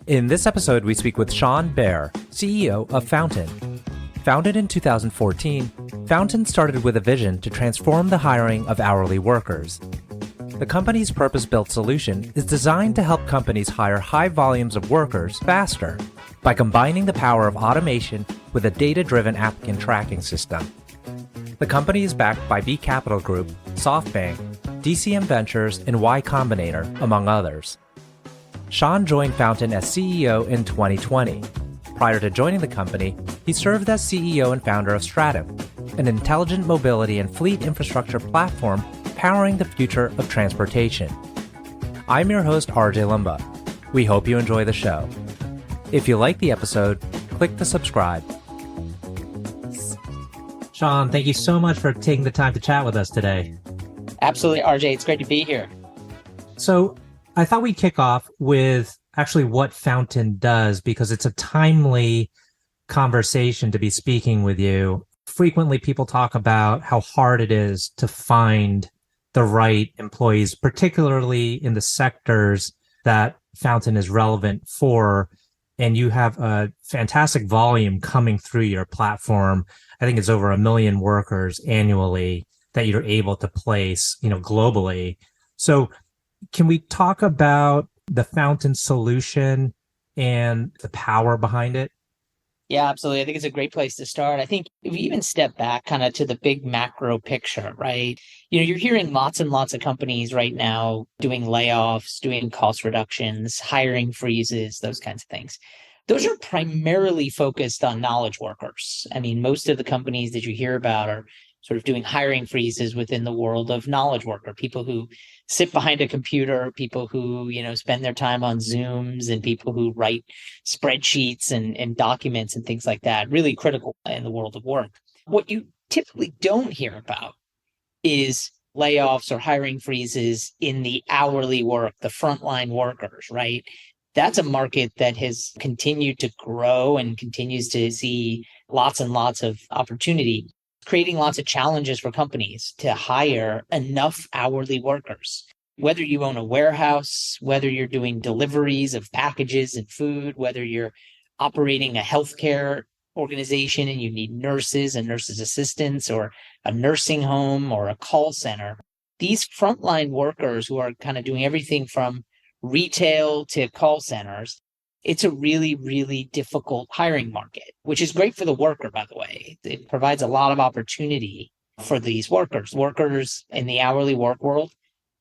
In this episode, we speak with Sean Behr, CEO of Fountain. Founded in 2014, Fountain started with a vision to transform the hiring of hourly workers. The company's purpose-built solution is designed to help companies hire high volumes of workers faster by combining the power of automation with a data-driven applicant tracking system. The company is backed by B Capital Group, Softbank, DCM Ventures, and Combinator, among others. Sean joined Fountain as CEO in 2020. Prior to joining the company, he served as CEO and founder of Stratim, an intelligent mobility and fleet infrastructure platform powering the future of transportation. I'm your host, RJ Lumba. We hope you enjoy the show. If you like the episode, click the subscribe. Sean, thank you so much for taking the time to chat with us today. Absolutely, RJ. It's great to be here. So I thought we'd kick off with actually what Fountain does, because it's a timely conversation to be speaking with you. Frequently, people talk about how hard it is to find the right employees, particularly in the sectors that Fountain is relevant for. And you have a fantastic volume coming through your platform. I think it's over 1 million workers annually that you're able to place, globally. So can we talk about the Fountain solution and the power behind it? Yeah, absolutely. I think it's a great place to start. I think if you even step back kind of to the big macro picture, right? You're hearing lots and lots of companies right now doing layoffs, doing cost reductions, hiring freezes, those kinds of things. Those are primarily focused on knowledge workers. I mean, most of the companies that you hear about are sort of doing hiring freezes within the world of knowledge worker, people who sit behind a computer, people who, spend their time on Zooms, and people who write spreadsheets and documents and things like that, really critical in the world of work. What you typically don't hear about is layoffs or hiring freezes in the hourly work, the frontline workers, right? That's a market that has continued to grow and continues to see lots and lots of opportunity, creating lots of challenges for companies to hire enough hourly workers. Whether you own a warehouse, whether you're doing deliveries of packages and food, whether you're operating a healthcare organization and you need nurses and nurses assistants, or a nursing home or a call center, these frontline workers who are kind of doing everything from retail to call centers, it's a really, really difficult hiring market, which is great for the worker, by the way. It provides a lot of opportunity for these workers. Workers in the hourly work world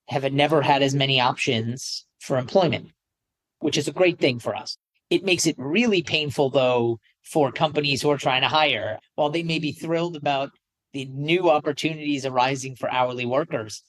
have never had as many options for employment, which is a great thing for us. It makes it really painful, though, for companies who are trying to hire. While they may be thrilled about the new opportunities arising for hourly workers,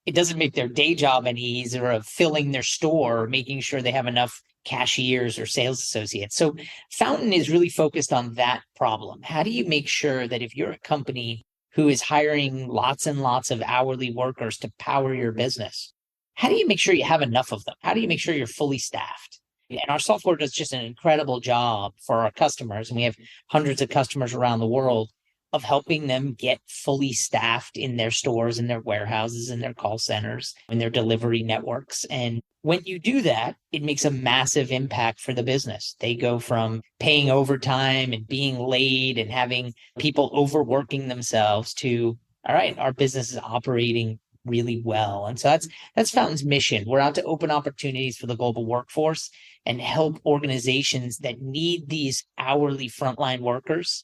it doesn't make their day job any easier of filling their store or making sure they have enough cashiers or sales associates. So Fountain is really focused on that problem. How do you make sure that if you're a company who is hiring lots and lots of hourly workers to power your business, how do you make sure you have enough of them? How do you make sure you're fully staffed? And our software does just an incredible job for our customers. And we have hundreds of customers around the world of helping them get fully staffed in their stores, in their warehouses, in their call centers, in their delivery networks. And when you do that, it makes a massive impact for the business. They go from paying overtime and being late and having people overworking themselves to, all right, our business is operating really well. And so that's Fountain's mission. We're out to open opportunities for the global workforce and help organizations that need these hourly frontline workers.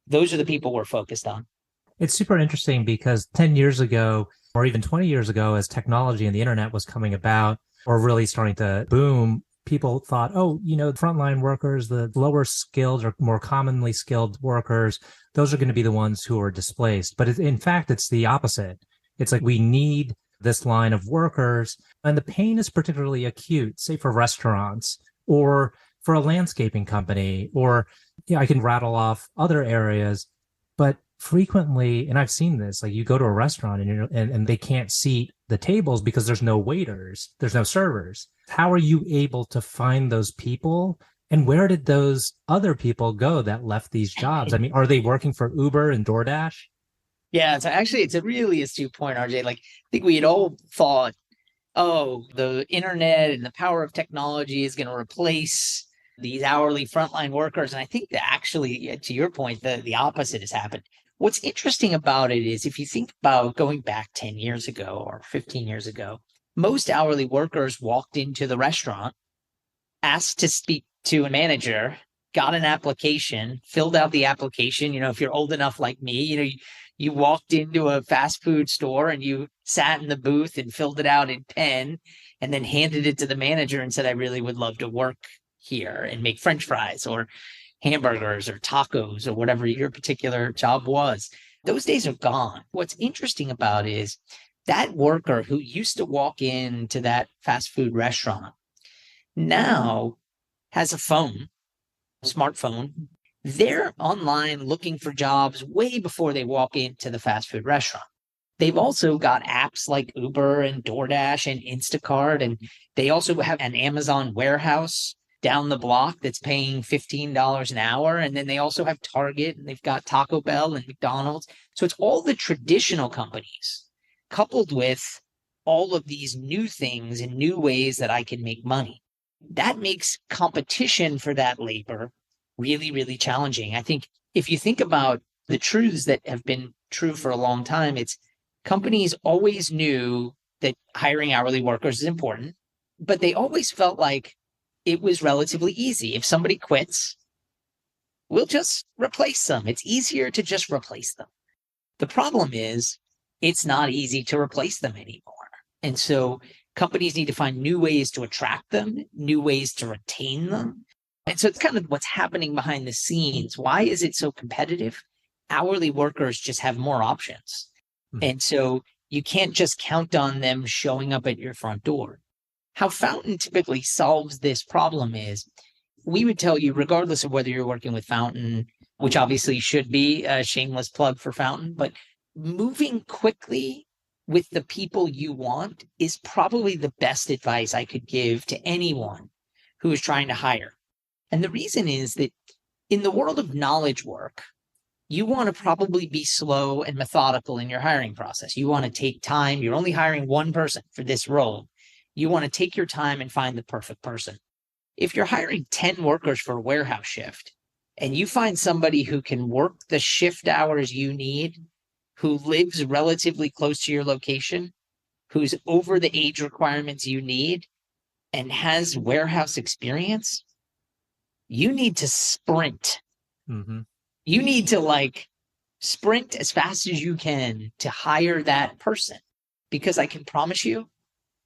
Those are the people we're focused on. It's super interesting because 10 years ago, or even 20 years ago, as technology and the internet was coming about or really starting to boom, people thought, frontline workers, the lower skilled or more commonly skilled workers, those are going to be the ones who are displaced. But in fact, it's the opposite. It's like we need this line of workers, and the pain is particularly acute, say for restaurants or for a landscaping company, or I can rattle off other areas, but frequently, and I've seen this, like you go to a restaurant and they can't seat the tables because there's no waiters, there's no servers. How are you able to find those people? And where did those other people go that left these jobs? I mean, are they working for Uber and DoorDash? Yeah, it's a really astute point, RJ. Like, I think we had all thought oh, the internet and the power of technology is going to replace these hourly frontline workers. And I think that actually, to your point, the opposite has happened. What's interesting about it is if you think about going back 10 years ago or 15 years ago, most hourly workers walked into the restaurant, asked to speak to a manager, got an application, filled out the application. If you're old enough like me, you walked into a fast food store and you sat in the booth and filled it out in pen and then handed it to the manager and said, I really would love to work here and make French fries or hamburgers or tacos or whatever your particular job was. Those days are gone. What's interesting about it is that worker who used to walk into that fast food restaurant now has a phone, smartphone. They're online looking for jobs way before they walk into the fast food restaurant. They've also got apps like Uber and DoorDash and Instacart, and they also have an Amazon warehouse down the block that's paying $15 an hour. And then they also have Target, and they've got Taco Bell and McDonald's. So it's all the traditional companies coupled with all of these new things and new ways that I can make money. That makes competition for that labor really, really challenging. I think if you think about the truths that have been true for a long time, it's companies always knew that hiring hourly workers is important, but they always felt like it was relatively easy. If somebody quits, we'll just replace them. It's easier to just replace them. The problem is it's not easy to replace them anymore. And so companies need to find new ways to attract them, new ways to retain them. And so it's kind of what's happening behind the scenes. Why is it so competitive? Hourly workers just have more options. And so you can't just count on them showing up at your front door. How Fountain typically solves this problem is we would tell you, regardless of whether you're working with Fountain, which obviously should be a shameless plug for Fountain, but moving quickly with the people you want is probably the best advice I could give to anyone who is trying to hire. And the reason is that in the world of knowledge work, you want to probably be slow and methodical in your hiring process. You want to take time. You're only hiring one person for this role. You want to take your time and find the perfect person. If you're hiring 10 workers for a warehouse shift and you find somebody who can work the shift hours you need, who lives relatively close to your location, who's over the age requirements you need, and has warehouse experience, you need to sprint. Mm-hmm. You need to sprint as fast as you can to hire that person, because I can promise you,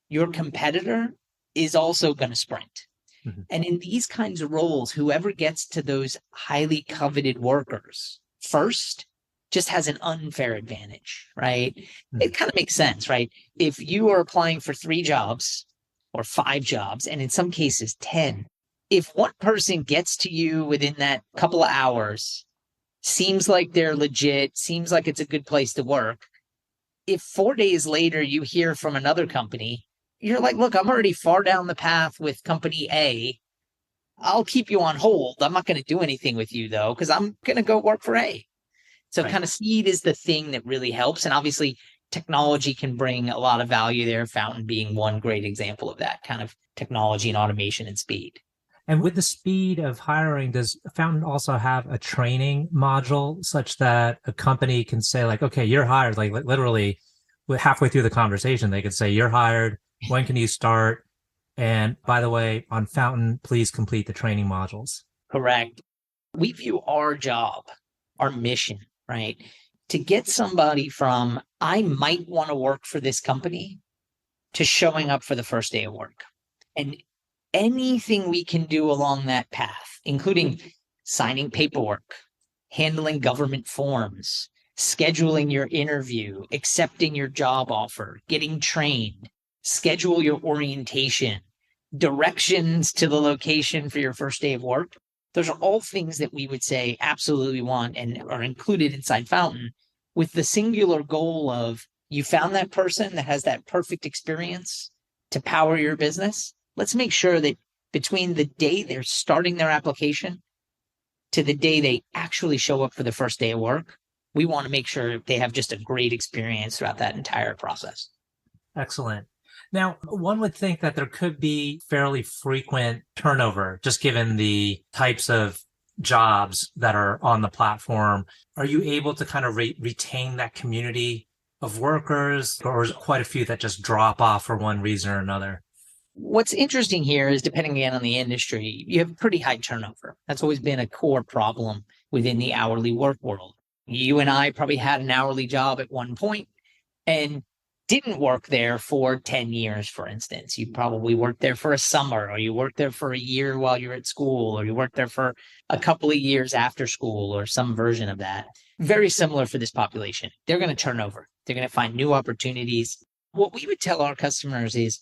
your competitor is also going to sprint. Mm-hmm. And in these kinds of roles, whoever gets to those highly coveted workers first just has an unfair advantage, right? Mm-hmm. It kind of makes sense, right? If you are applying for 3 jobs or 5 jobs, and in some cases 10, if one person gets to you within that couple of hours, seems like they're legit, seems like it's a good place to work, if 4 days later you hear from another company, you're like, look, I'm already far down the path with company A. I'll keep you on hold. I'm not going to do anything with you, though, because I'm going to go work for A. So right. Kind of speed is the thing that really helps. And obviously, technology can bring a lot of value there, Fountain being one great example of that kind of technology and automation and speed. And with the speed of hiring, does Fountain also have a training module such that a company can say, like, okay, you're hired, like literally halfway through the conversation, they could say, you're hired. When can you start? And by the way, on Fountain, please complete the training modules. Correct. We view our job, our mission, right, to get somebody from, I might want to work for this company, to showing up for the first day of work. And anything we can do along that path, including signing paperwork, handling government forms, scheduling your interview, accepting your job offer, getting trained, schedule your orientation, directions to the location for your first day of work. Those are all things that we would say absolutely want and are included inside Fountain, with the singular goal of, you found that person that has that perfect experience to power your business. Let's make sure that between the day they're starting their application to the day they actually show up for the first day of work, we want to make sure they have just a great experience throughout that entire process. Excellent. Now, one would think that there could be fairly frequent turnover, just given the types of jobs that are on the platform. Are you able to kind of retain that community of workers, or is it quite a few that just drop off for one reason or another? What's interesting here is depending again on the industry, you have pretty high turnover. That's always been a core problem within the hourly work world. You and I probably had an hourly job at one point and didn't work there for 10 years, for instance. You probably worked there for a summer, or you worked there for a year while you're at school, or you worked there for a couple of years after school, or some version of that. Very similar for this population. They're going to turn over. They're going to find new opportunities. What we would tell our customers is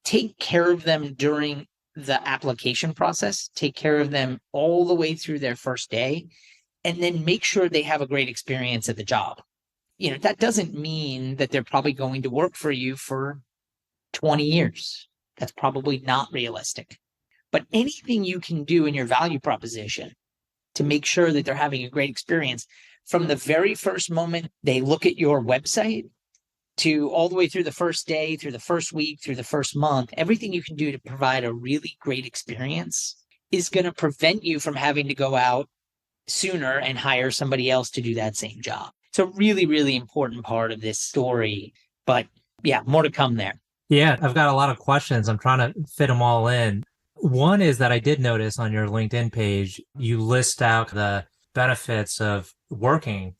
take care of them during the application process, take care of them all the way through their first day, and then make sure they have a great experience at the job. That doesn't mean that they're probably going to work for you for 20 years. That's probably not realistic. But anything you can do in your value proposition to make sure that they're having a great experience from the very first moment they look at your website to all the way through the first day, through the first week, through the first month, everything you can do to provide a really great experience is going to prevent you from having to go out sooner and hire somebody else to do that same job. It's a really, really important part of this story. But yeah, more to come there. Yeah, I've got a lot of questions. I'm trying to fit them all in. One is that I did notice on your LinkedIn page, you list out the benefits of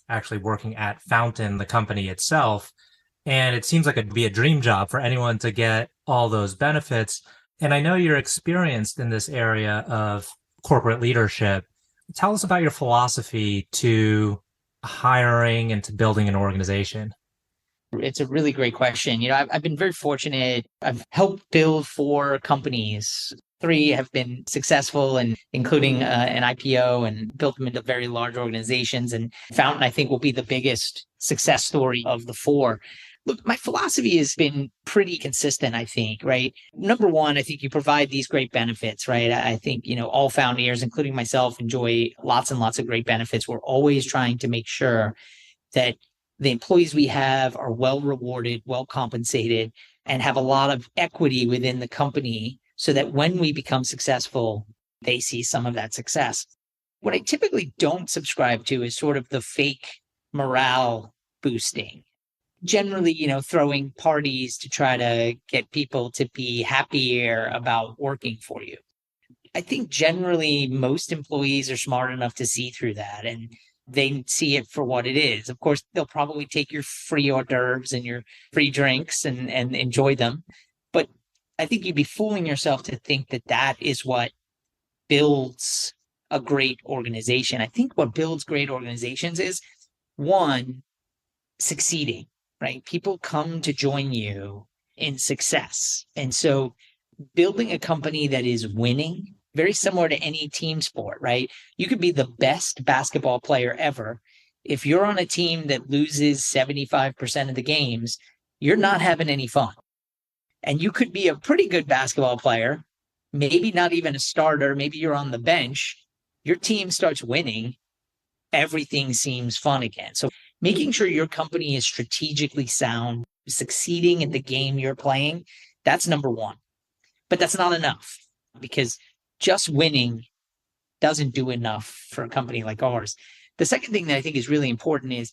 actually working at Fountain, the company itself. And it seems like it'd be a dream job for anyone to get all those benefits. And I know you're experienced in this area of corporate leadership. Tell us about your philosophy to hiring and to building an organization. It's a really great question. I've been very fortunate. I've helped build 4 companies. 3 have been successful, and including an IPO, and built them into very large organizations. And Fountain, I think, will be the biggest success story of the 4. Look, my philosophy has been pretty consistent, I think, right? Number one, I think you provide these great benefits, right? I think, all founders, including myself, enjoy lots and lots of great benefits. We're always trying to make sure that the employees we have are well rewarded, well compensated, and have a lot of equity within the company so that when we become successful, they see some of that success. What I typically don't subscribe to is sort of the fake morale boosting. Generally, throwing parties to try to get people to be happier about working for you. I think generally most employees are smart enough to see through that, and they see it for what it is. Of course, they'll probably take your free hors d'oeuvres and your free drinks and enjoy them. But I think you'd be fooling yourself to think that that is what builds a great organization. I think what builds great organizations is, one, succeeding, right? People come to join you in success. And so building a company that is winning, very similar to any team sport, right? You could be the best basketball player ever. If you're on a team that loses 75% of the games, you're not having any fun. And you could be a pretty good basketball player, maybe not even a starter, maybe you're on the bench. Your team starts winning, everything seems fun again. So making sure your company is strategically sound, succeeding in the game you're playing, that's number one. But that's not enough, because just winning doesn't do enough for a company like ours. The second thing that I think is really important is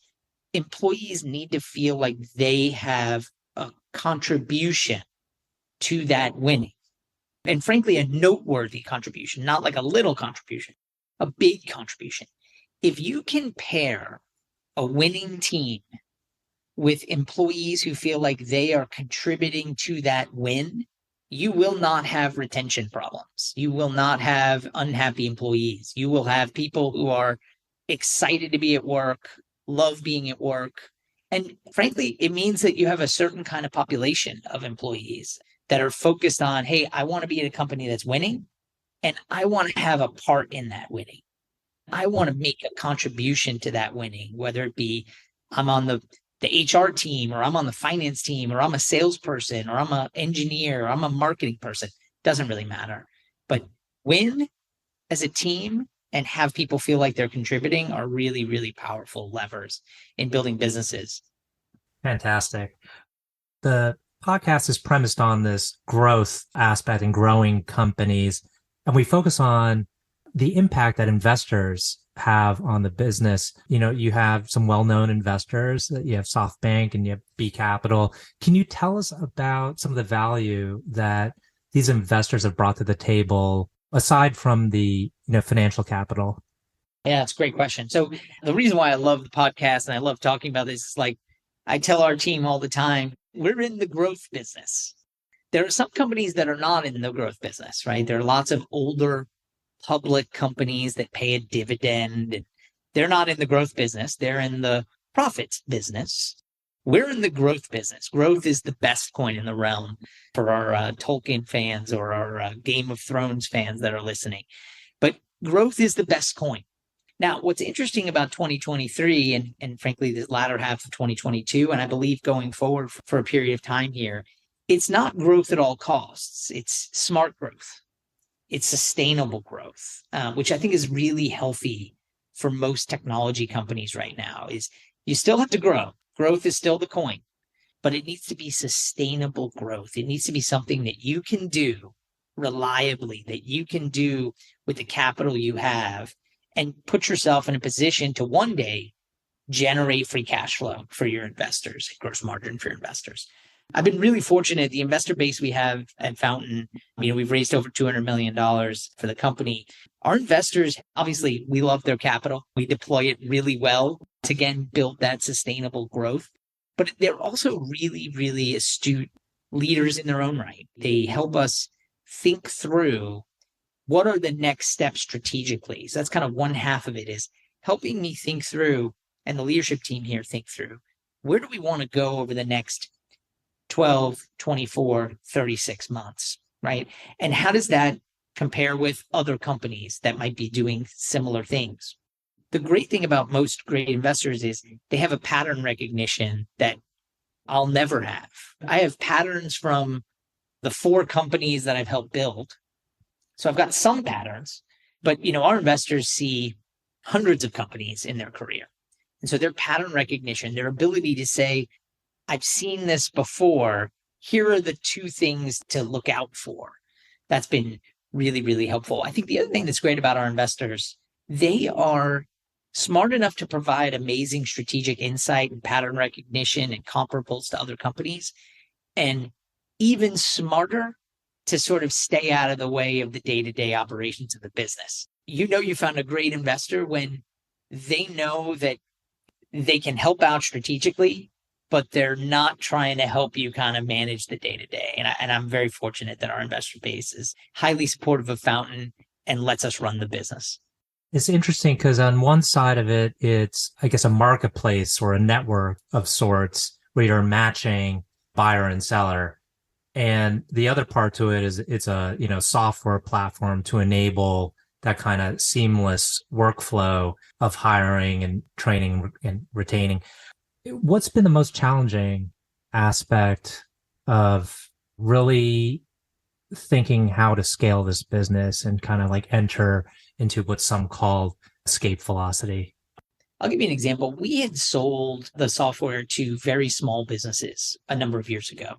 employees need to feel like they have a contribution to that winning. And frankly, a noteworthy contribution, not like a little contribution, a big contribution. If you can pair a winning team with employees who feel like they are contributing to that win, you will not have retention problems. You will not have unhappy employees. You will have people who are excited to be at work, love being at work. And frankly, it means that you have a certain kind of population of employees that are focused on, hey, I want to be at a company that's winning, and I want to have a part in that winning. I want to make a contribution to that winning, whether it be I'm on the HR team, or I'm on the finance team, or I'm a salesperson, or I'm an engineer, or I'm a marketing person. Doesn't really matter. But win as a team and have people feel like they're contributing are really, really powerful levers in building businesses. Fantastic. The podcast is premised on this growth aspect and growing companies. And we focus on the impact that investors have on the business. You have some well-known investors. You have Softbank and you have B Capital. Can you tell us about some of the value that these investors have brought to the table aside from the financial capital? Yeah, it's a great question. So the reason why I love the podcast and I love talking about this is like I tell our team all the time, we're in the growth business. There are some companies that are not in the growth business, right? There are lots of older public companies that pay a dividend. And they're not in the growth business. They're in the profits business. We're in the growth business. Growth is the best coin in the realm for our Tolkien fans or our Game of Thrones fans that are listening. But growth is the best coin. Now, what's interesting about 2023 and frankly, the latter half of 2022, and I believe going forward for a period of time here, it's not growth at all costs. It's smart growth. It's sustainable growth, which I think is really healthy for most technology companies right now. Is you still have to grow. Growth is still the coin, but it needs to be sustainable growth. It needs to be something that you can do reliably, that you can do with the capital you have, and put yourself in a position to one day generate free cash flow for your investors, gross margin for your investors. I've been really fortunate. The investor base we have at Fountain, we've raised over $200 million for the company. Our investors, obviously, we love their capital. We deploy it really well to, again, build that sustainable growth. But they're also really, really astute leaders in their own right. They help us think through what are the next steps strategically. So that's kind of one half of it, is helping me think through, and the leadership team here think through, where do we want to go over the next 12, 24, 36 months, right? And how does that compare with other companies that might be doing similar things? The great thing about most great investors is they have a pattern recognition that I'll never have. I have patterns from the 4 companies that I've helped build. So I've got some patterns, but our investors see hundreds of companies in their career. And so their pattern recognition, their ability to say, I've seen this before, here are the 2 things to look out for. That's been really, really helpful. I think the other thing that's great about our investors, they are smart enough to provide amazing strategic insight and pattern recognition and comparables to other companies, and even smarter to sort of stay out of the way of the day-to-day operations of the business. You found a great investor when they know that they can help out strategically, but they're not trying to help you kind of manage the day-to-day. And I'm very fortunate that our investor base is highly supportive of Fountain and lets us run the business. It's interesting because on one side of it, it's, I guess, a marketplace or a network of sorts where you're matching buyer and seller. And the other part to it is it's a software platform to enable that kind of seamless workflow of hiring and training and retaining. What's been the most challenging aspect of really thinking how to scale this business and kind of like enter into what some call escape velocity? I'll give you an example. We had sold the software to very small businesses a number of years ago,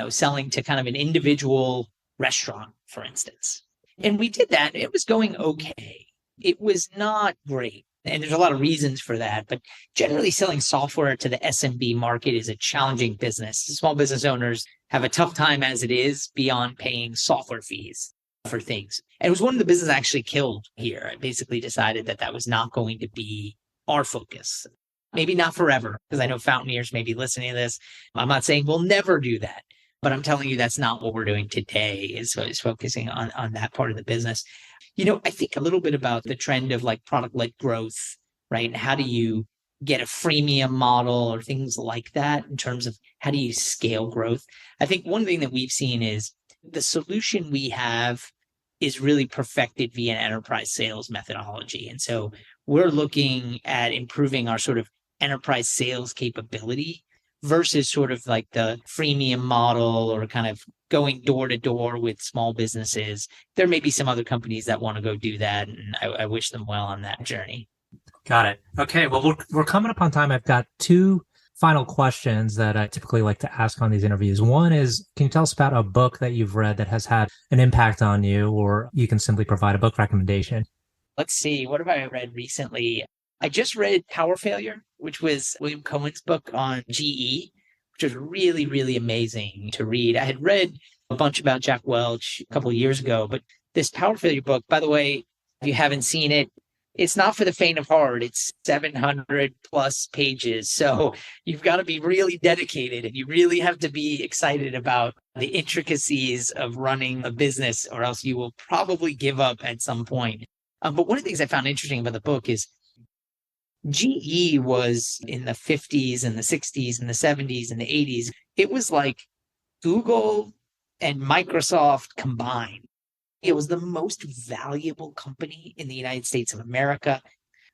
selling to kind of an individual restaurant, for instance. And we did that. It was going okay. It was not great. And there's a lot of reasons for that. But generally, selling software to the SMB market is a challenging business. Small business owners have a tough time as it is beyond paying software fees for things. And it was one of the businesses I actually killed here. I basically decided that was not going to be our focus. Maybe not forever, because I know Fountaineers may be listening to this. I'm not saying we'll never do that, but I'm telling you that's not what we're doing today, is focusing on that part of the business. I think a little bit about the trend of like product-led growth, right? And how do you get a freemium model or things like that in terms of how do you scale growth? I think one thing that we've seen is the solution we have is really perfected via an enterprise sales methodology. And so we're looking at improving our sort of enterprise sales capability versus sort of like the freemium model or kind of going door to door with small businesses. There may be some other companies that want to go do that, and I wish them well on that journey. Got it. Okay. Well, we're coming up on time. I've got 2 final questions that I typically like to ask on these interviews. One is, can you tell us about a book that you've read that has had an impact on you, or you can simply provide a book recommendation? Let's see, what have I read recently? I just read Power Failure, which was William Cohen's book on GE, which was really, really amazing to read. I had read a bunch about Jack Welch a couple of years ago, but this Power Failure book, by the way, if you haven't seen it, it's not for the faint of heart. It's 700 plus pages. So you've got to be really dedicated and you really have to be excited about the intricacies of running a business, or else you will probably give up at some point. But one of the things I found interesting about the book is GE was in the 50s and the 60s and the 70s and the 80s. It was like Google and Microsoft combined. It was the most valuable company in the United States of America,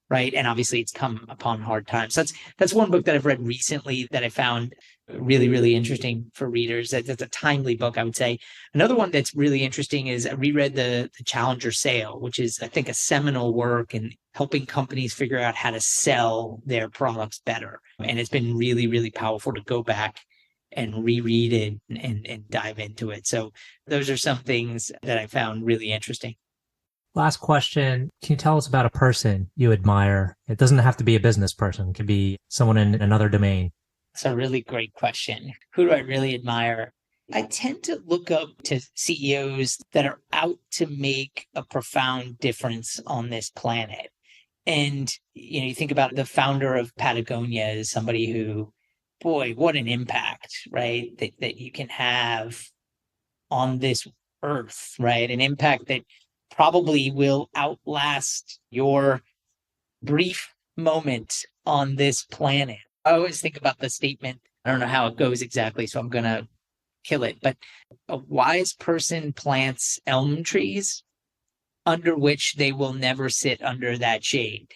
right? And obviously it's come upon hard times. That's one book that I've read recently that I found really, really interesting for readers. That's a timely book, I would say. Another one that's really interesting is I reread the Challenger Sale, which is, I think, a seminal work in helping companies figure out how to sell their products better. And it's been really, really powerful to go back and reread it and dive into it. So those are some things that I found really interesting. Last question. Can you tell us about a person you admire? It doesn't have to be a business person. It could be someone in another domain. It's a really great question. Who do I really admire? I tend to look up to CEOs that are out to make a profound difference on this planet. And, you think about the founder of Patagonia as somebody who, boy, what an impact, right? That you can have on this earth, right? An impact that probably will outlast your brief moment on this planet. I always think about the statement, I don't know how it goes exactly, so I'm going to kill it, but a wise person plants elm trees under which they will never sit under that shade.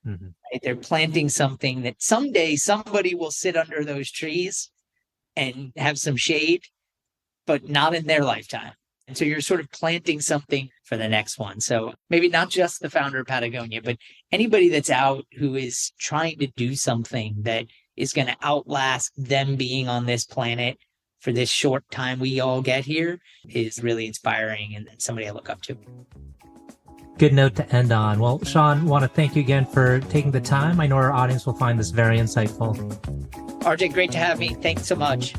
Mm-hmm. Right? They're planting something that someday somebody will sit under those trees and have some shade, but not in their lifetime. And so you're sort of planting something for the next one. So maybe not just the founder of Patagonia, but anybody that's out who is trying to do something that is going to outlast them being on this planet for this short time we all get here is really inspiring and somebody I look up to. Good note to end on. Well, Sean, want to thank you again for taking the time. I know our audience will find this very insightful. RJ, great to have me. Thanks so much.